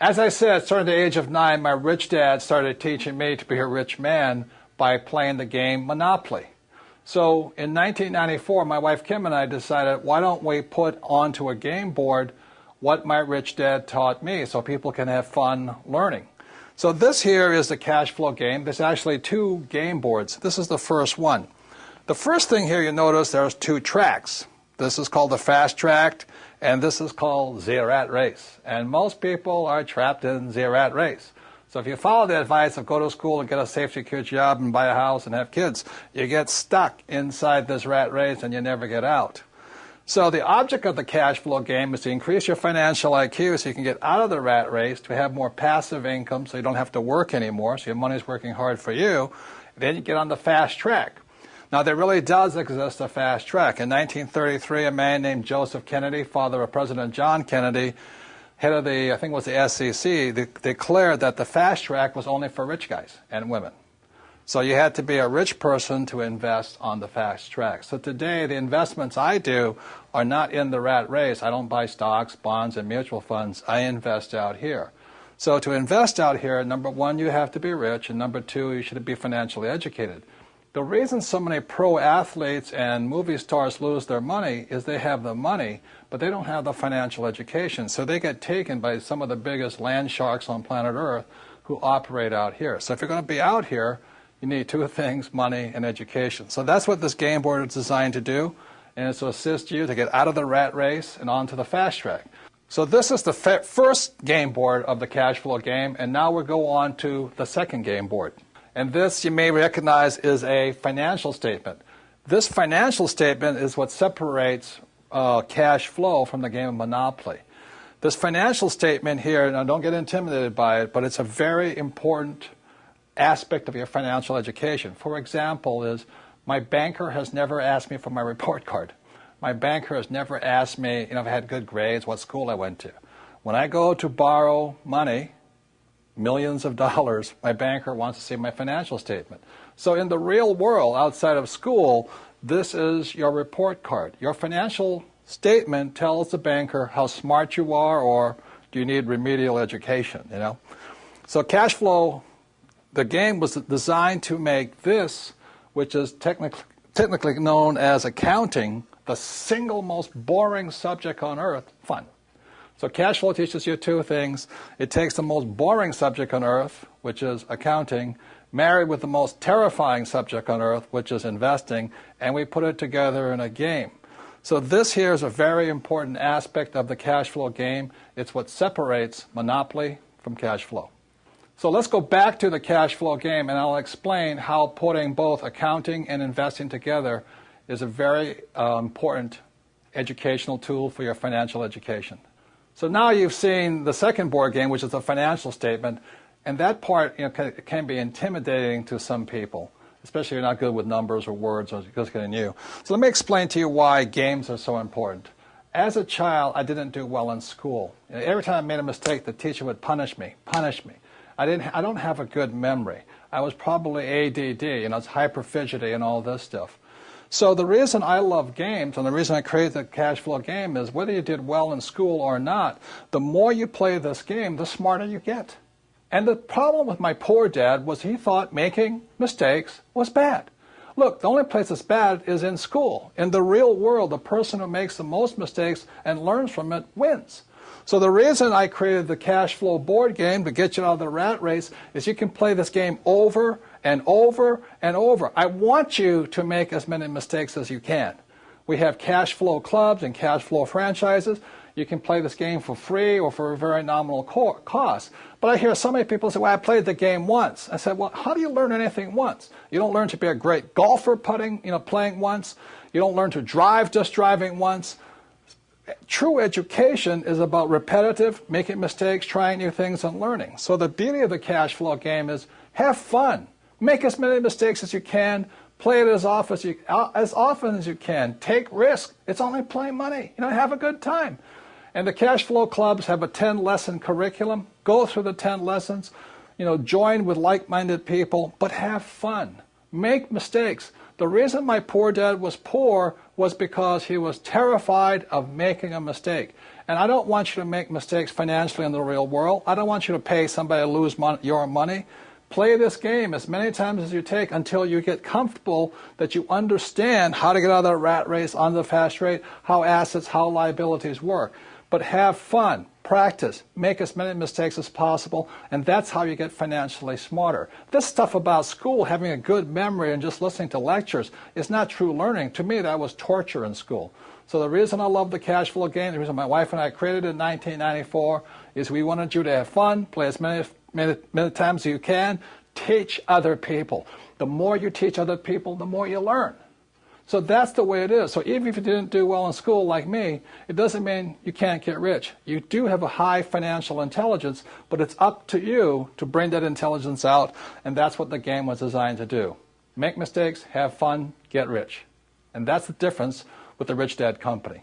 As I said, starting at the age of 9, my rich dad started teaching me to be a rich man by playing the game Monopoly. So in 1994, my wife Kim and I decided, why don't we put onto a game board what my rich dad taught me so people can have fun learning. So this here is the cash flow game. There's actually 2 game boards. This is the first one. The first thing here you notice there's 2 tracks. This is called the fast track, and this is called the rat race. And most people are trapped in the rat race. So if you follow the advice of go to school and get a safe, secure job and buy a house and have kids, you get stuck inside this rat race and you never get out. So the object of the cash flow game is to increase your financial IQ so you can get out of the rat race, to have more passive income so you don't have to work anymore, so your money's working hard for you. Then you get on the fast track. Now, there really does exist a fast track. In 1933, a man named Joseph Kennedy, father of President John Kennedy, head of the, I think it was the SEC, declared that the fast track was only for rich guys and women. So you had to be a rich person to invest on the fast track. So today, the investments I do are not in the rat race. I don't buy stocks, bonds, and mutual funds. I invest out here. So to invest out here, number 1, you have to be rich, and number 2, you should be financially educated. The reason so many pro athletes and movie stars lose their money is they have the money, but they don't have the financial education. So they get taken by some of the biggest land sharks on planet Earth who operate out here. So if you're going to be out here, you need 2 things, money and education. So that's what this game board is designed to do, and it's to assist you to get out of the rat race and onto the fast track. So this is the first game board of the cash flow game, and now we'll go on to the second game board. And this, you may recognize, is a financial statement. This financial statement is what separates cash flow from the game of Monopoly. This financial statement here, now don't get intimidated by it, but it's a very important aspect of your financial education. For example, is my banker has never asked me for my report card. My banker has never asked me, if I had good grades, what school I went to. When I go to borrow money, millions of dollars, my banker wants to see my financial statement. So in the real world, outside of school, this is your report card. Your financial statement tells the banker how smart you are, or do you need remedial education, So cash flow, the game was designed to make this, which is technically known as accounting, the single most boring subject on earth, fun. So cash flow teaches you 2 things. It takes the most boring subject on earth, which is accounting, married with the most terrifying subject on earth, which is investing, and we put it together in a game. So this here is a very important aspect of the cash flow game. It's what separates Monopoly from cash flow. So let's go back to the cash flow game, and I'll explain how putting both accounting and investing together is a very important educational tool for your financial education. So now you've seen the second board game, which is the financial statement, and that part can be intimidating to some people, especially if you're not good with numbers or words or just getting new. So let me explain to you why games are so important. As a child, I didn't do well in school. Every time I made a mistake, the teacher would punish me. I don't have a good memory. I was probably ADD, it's hyperfidgety and all this stuff. So the reason I love games and the reason I created the cash flow game is whether you did well in school or not, the more you play this game, the smarter you get. And the problem with my poor dad was he thought making mistakes was bad. Look, the only place it's bad is in school. In the real world, the person who makes the most mistakes and learns from it wins. So the reason I created the cash flow board game to get you out of the rat race is you can play this game over and over and over. I want you to make as many mistakes as you can. We have cash flow clubs and cash flow franchises. You can play this game for free or for a very nominal cost. But I hear so many people say, well, I played the game once. I said, well, how do you learn anything once? You don't learn to be a great golfer playing once. You don't learn to drive just driving once. True education is about repetitive, making mistakes, trying new things, and learning. So the beauty of the cash flow game is have fun. Make as many mistakes as you can. Play it as often as you can. Take risks. It's only playing money. Have a good time. And the cash flow clubs have a 10-lesson curriculum. Go through the 10 lessons. Join with like-minded people, but have fun. Make mistakes. The reason my poor dad was poor was because he was terrified of making a mistake. And I don't want you to make mistakes financially in the real world. I don't want you to pay somebody to lose your money. Play this game as many times as you take until you get comfortable that you understand how to get out of that rat race, onto the fast rate, how assets, how liabilities work. But have fun, practice, make as many mistakes as possible, and that's how you get financially smarter. This stuff about school, having a good memory and just listening to lectures, is not true learning. To me, that was torture in school. So the reason I love the cash flow game, the reason my wife and I created it in 1994, is we wanted you to have fun, play as many times as you can, teach other people. The more you teach other people, the more you learn. So that's the way it is. So even if you didn't do well in school like me, it doesn't mean you can't get rich. You do have a high financial intelligence, but it's up to you to bring that intelligence out, and that's what the game was designed to do. Make mistakes, have fun, get rich. And that's the difference with the Rich Dad Company.